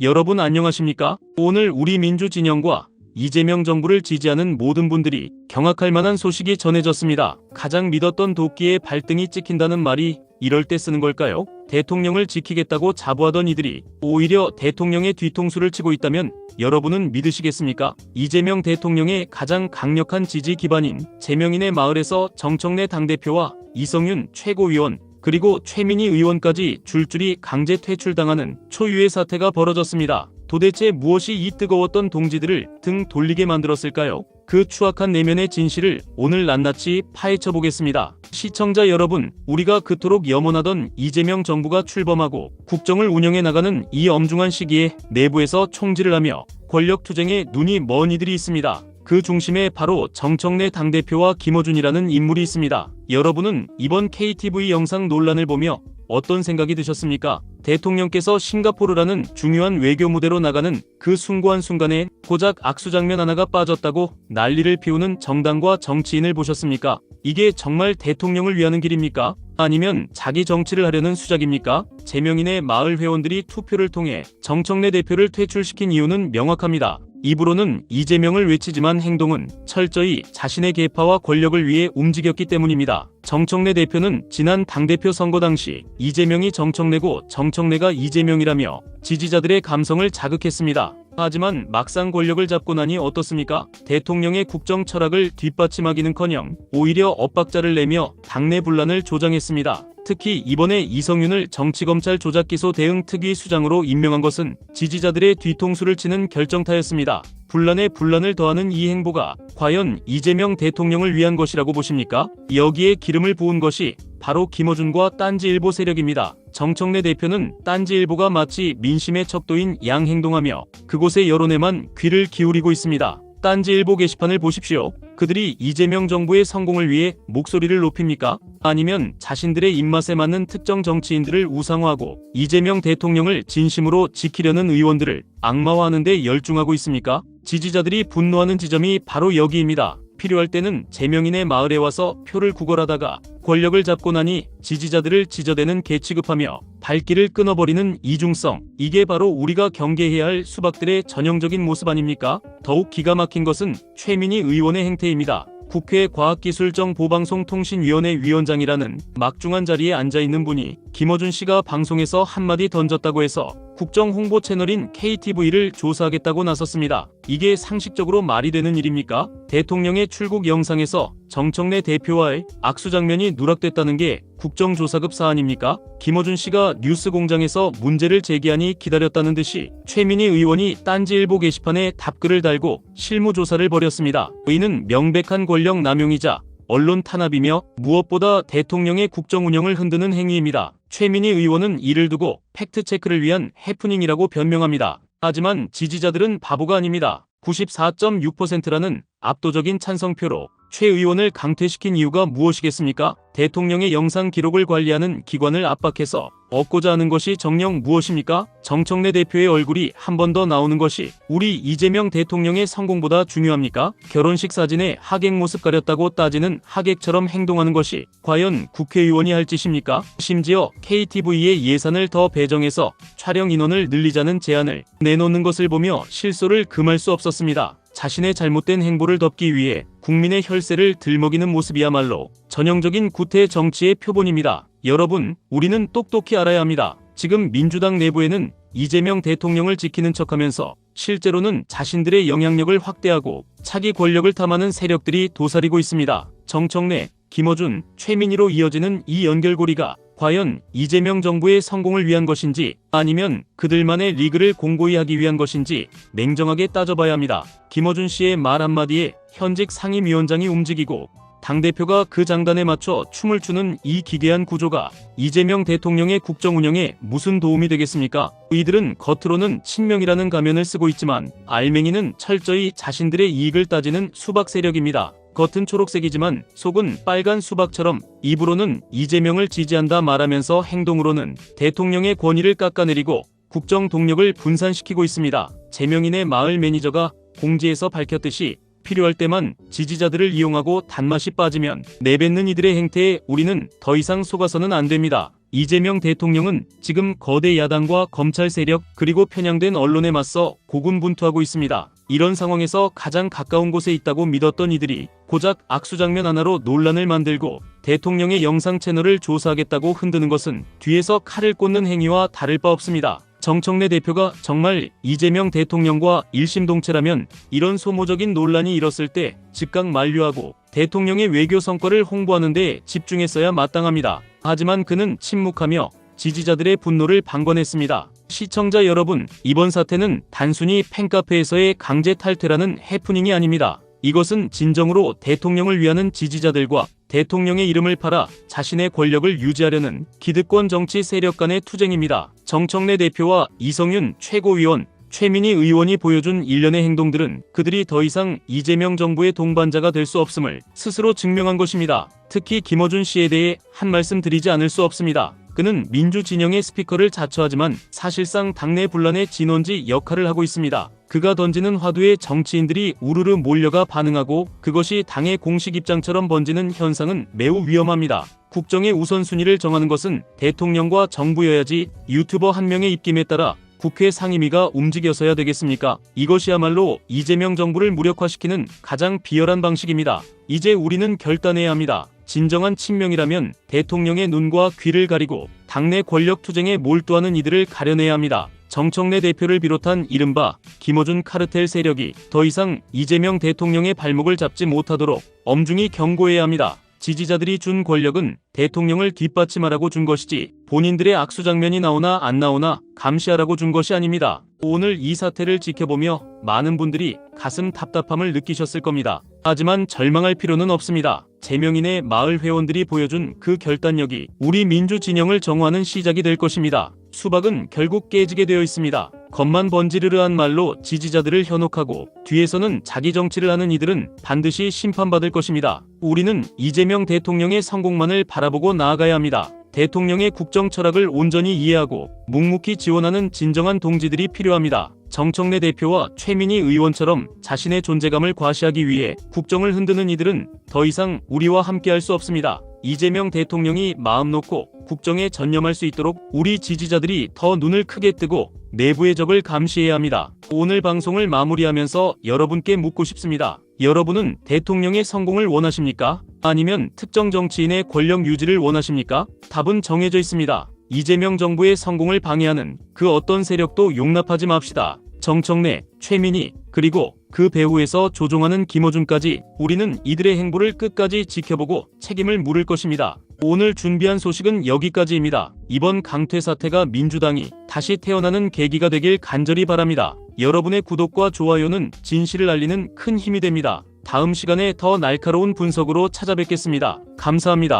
여러분 안녕하십니까? 오늘 우리 민주진영과 이재명 정부를 지지하는 모든 분들이 경악할 만한 소식이 전해졌습니다. 가장 믿었던 도끼에 발등이 찍힌다는 말이 이럴 때 쓰는 걸까요? 대통령을 지키겠다고 자부하던 이들이 오히려 대통령의 뒤통수를 치고 있다면 여러분은 믿으시겠습니까? 이재명 대통령의 가장 강력한 지지 기반인 제명인의 마을에서 정청래 당대표와 이성윤 최고위원 그리고 최민희 의원까지 줄줄이 강제 퇴출당하는 초유의 사태가 벌어졌습니다. 도대체 무엇이 이 뜨거웠던 동지들을 등 돌리게 만들었을까요? 그 추악한 내면의 진실을 오늘 낱낱이 파헤쳐 보겠습니다. 시청자 여러분, 우리가 그토록 염원하던 이재명 정부가 출범하고 국정을 운영해 나가는 이 엄중한 시기에 내부에서 총질을 하며 권력 투쟁에 눈이 먼 이들이 있습니다. 그 중심에 바로 정청래 당대표와 김어준이라는 인물이 있습니다. 여러분은 이번 KTV 영상 논란을 보며 어떤 생각이 드셨습니까? 대통령께서 싱가포르라는 중요한 외교 무대로 나가는 그 숭고한 순간에 고작 악수 장면 하나가 빠졌다고 난리를 피우는 정당과 정치인을 보셨습니까? 이게 정말 대통령을 위하는 길입니까? 아니면 자기 정치를 하려는 수작입니까? 제명인의 마을 회원들이 투표를 통해 정청래 대표를 퇴출시킨 이유는 명확합니다. 입으로는 이재명을 외치지만 행동은 철저히 자신의 계파와 권력을 위해 움직였기 때문입니다. 정청래 대표는 지난 당대표 선거 당시 이재명이 정청래고 정청래가 이재명이라며 지지자들의 감성을 자극했습니다. 하지만 막상 권력을 잡고 나니 어떻습니까? 대통령의 국정 철학을 뒷받침하기는커녕 오히려 엇박자를 내며 당내 분란을 조장했습니다. 특히 이번에 이성윤을 정치검찰 조작기소 대응 특위 수장으로 임명한 것은 지지자들의 뒤통수를 치는 결정타였습니다. 분란에 분란을 더하는 이 행보가 과연 이재명 대통령을 위한 것이라고 보십니까? 여기에 기름을 부은 것이 바로 김어준과 딴지일보 세력입니다. 정청래 대표는 딴지일보가 마치 민심의 척도인 양 행동하며 그곳의 여론에만 귀를 기울이고 있습니다. 딴지일보 게시판을 보십시오. 그들이 이재명 정부의 성공을 위해 목소리를 높입니까? 아니면 자신들의 입맛에 맞는 특정 정치인들을 우상화하고 이재명 대통령을 진심으로 지키려는 의원들을 악마화하는 데 열중하고 있습니까? 지지자들이 분노하는 지점이 바로 여기입니다. 필요할 때는 제명인의 마을에 와서 표를 구걸하다가 권력을 잡고 나니 지지자들을 지저대는 개 취급하며 발길을 끊어버리는 이중성, 이게 바로 우리가 경계해야 할 수박들의 전형적인 모습 아닙니까? 더욱 기가 막힌 것은 최민희 의원의 행태입니다. 국회 과학기술정보방송통신위원회 위원장이라는 막중한 자리에 앉아있는 분이 김어준 씨가 방송에서 한마디 던졌다고 해서 국정 홍보 채널인 KTV를 조사하겠다고 나섰습니다. 이게 상식적으로 말이 되는 일입니까? 대통령의 출국 영상에서 정청래 대표와의 악수 장면이 누락됐다는 게 국정조사급 사안입니까? 김어준 씨가 뉴스공장에서 문제를 제기하니 기다렸다는 듯이 최민희 의원이 딴지일보 게시판에 답글을 달고 실무조사를 벌였습니다. 이는 명백한 권력 남용이자 언론 탄압이며 무엇보다 대통령의 국정 운영을 흔드는 행위입니다. 최민희 의원은 이를 두고 팩트체크를 위한 해프닝이라고 변명합니다. 하지만 지지자들은 바보가 아닙니다. 94.6%라는 압도적인 찬성표로 최 의원을 강퇴시킨 이유가 무엇이겠습니까? 대통령의 영상 기록을 관리하는 기관을 압박해서 얻고자 하는 것이 정녕 무엇입니까? 정청래 대표의 얼굴이 한 번 더 나오는 것이 우리 이재명 대통령의 성공보다 중요합니까? 결혼식 사진에 하객 모습 가렸다고 따지는 하객처럼 행동하는 것이 과연 국회의원이 할 짓입니까? 심지어 KTV의 예산을 더 배정해서 촬영 인원을 늘리자는 제안을 내놓는 것을 보며 실소를 금할 수 없었습니다. 자신의 잘못된 행보를 덮기 위해 국민의 혈세를 들먹이는 모습이야말로 전형적인 구태 정치의 표본입니다. 여러분, 우리는 똑똑히 알아야 합니다. 지금 민주당 내부에는 이재명 대통령을 지키는 척하면서 실제로는 자신들의 영향력을 확대하고 차기 권력을 탐하는 세력들이 도사리고 있습니다. 정청래, 김어준, 최민희로 이어지는 이 연결고리가 과연 이재명 정부의 성공을 위한 것인지 아니면 그들만의 리그를 공고히 하기 위한 것인지 냉정하게 따져봐야 합니다. 김어준 씨의 말 한마디에 현직 상임위원장이 움직이고 당대표가 그 장단에 맞춰 춤을 추는 이 기괴한 구조가 이재명 대통령의 국정 운영에 무슨 도움이 되겠습니까? 이들은 겉으로는 친명이라는 가면을 쓰고 있지만 알맹이는 철저히 자신들의 이익을 따지는 수박 세력입니다. 겉은 초록색이지만 속은 빨간 수박처럼 입으로는 이재명을 지지한다 말하면서 행동으로는 대통령의 권위를 깎아내리고 국정 동력을 분산시키고 있습니다. 제명인의 마을 매니저가 공지에서 밝혔듯이 필요할 때만 지지자들을 이용하고 단맛이 빠지면 내뱉는 이들의 행태에 우리는 더 이상 속아서는 안 됩니다. 이재명 대통령은 지금 거대 야당과 검찰 세력 그리고 편향된 언론에 맞서 고군분투하고 있습니다. 이런 상황에서 가장 가까운 곳에 있다고 믿었던 이들이 고작 악수장면 하나로 논란을 만들고 대통령의 영상 채널을 조사하겠다고 흔드는 것은 뒤에서 칼을 꽂는 행위와 다를 바 없습니다. 정청래 대표가 정말 이재명 대통령과 일심동체라면 이런 소모적인 논란이 일었을 때 즉각 만류하고 대통령의 외교 성과를 홍보하는 데 집중했어야 마땅합니다. 하지만 그는 침묵하며 지지자들의 분노를 방관했습니다. 시청자 여러분, 이번 사태는 단순히 팬카페에서의 강제 탈퇴라는 해프닝이 아닙니다. 이것은 진정으로 대통령을 위하는 지지자들과 대통령의 이름을 팔아 자신의 권력을 유지하려는 기득권 정치 세력 간의 투쟁입니다. 정청래 대표와 이성윤 최고위원, 최민희 의원이 보여준 일련의 행동들은 그들이 더 이상 이재명 정부의 동반자가 될 수 없음을 스스로 증명한 것입니다. 특히 김어준 씨에 대해 한 말씀 드리지 않을 수 없습니다. 그는 민주진영의 스피커를 자처하지만 사실상 당내 분란의 진원지 역할을 하고 있습니다. 그가 던지는 화두에 정치인들이 우르르 몰려가 반응하고 그것이 당의 공식 입장처럼 번지는 현상은 매우 위험합니다. 국정의 우선순위를 정하는 것은 대통령과 정부여야지 유튜버 한 명의 입김에 따라 국회 상임위가 움직여서야 되겠습니까? 이것이야말로 이재명 정부를 무력화시키는 가장 비열한 방식입니다. 이제 우리는 결단해야 합니다. 진정한 친명이라면 대통령의 눈과 귀를 가리고 당내 권력 투쟁에 몰두하는 이들을 가려내야 합니다. 정청래 대표를 비롯한 이른바 김어준 카르텔 세력이 더 이상 이재명 대통령의 발목을 잡지 못하도록 엄중히 경고해야 합니다. 지지자들이 준 권력은 대통령을 뒷받침하라고 준 것이지 본인들의 악수 장면이 나오나 안 나오나 감시하라고 준 것이 아닙니다. 오늘 이 사태를 지켜보며 많은 분들이 가슴 답답함을 느끼셨을 겁니다. 하지만 절망할 필요는 없습니다. 제명인의 마을 회원들이 보여준 그 결단력이 우리 민주 진영을 정화하는 시작이 될 것입니다. 수박은 결국 깨지게 되어 있습니다. 겉만 번지르르한 말로 지지자들을 현혹하고 뒤에서는 자기 정치를 하는 이들은 반드시 심판받을 것입니다. 우리는 이재명 대통령의 성공만을 바라보고 나아가야 합니다. 대통령의 국정 철학을 온전히 이해하고 묵묵히 지원하는 진정한 동지들이 필요합니다. 정청래 대표와 최민희 의원처럼 자신의 존재감을 과시하기 위해 국정을 흔드는 이들은 더 이상 우리와 함께할 수 없습니다. 이재명 대통령이 마음 놓고 국정에 전념할 수 있도록 우리 지지자들이 더 눈을 크게 뜨고 내부의 적을 감시해야 합니다. 오늘 방송을 마무리하면서 여러분께 묻고 싶습니다. 여러분은 대통령의 성공을 원하십니까? 아니면 특정 정치인의 권력 유지를 원하십니까? 답은 정해져 있습니다. 이재명 정부의 성공을 방해하는 그 어떤 세력도 용납하지 맙시다. 정청래, 최민희, 그리고 그 배후에서 조종하는 김어준까지 우리는 이들의 행보를 끝까지 지켜보고 책임을 물을 것입니다. 오늘 준비한 소식은 여기까지입니다. 이번 강퇴 사태가 민주당이 다시 태어나는 계기가 되길 간절히 바랍니다. 여러분의 구독과 좋아요는 진실을 알리는 큰 힘이 됩니다. 다음 시간에 더 날카로운 분석으로 찾아뵙겠습니다. 감사합니다.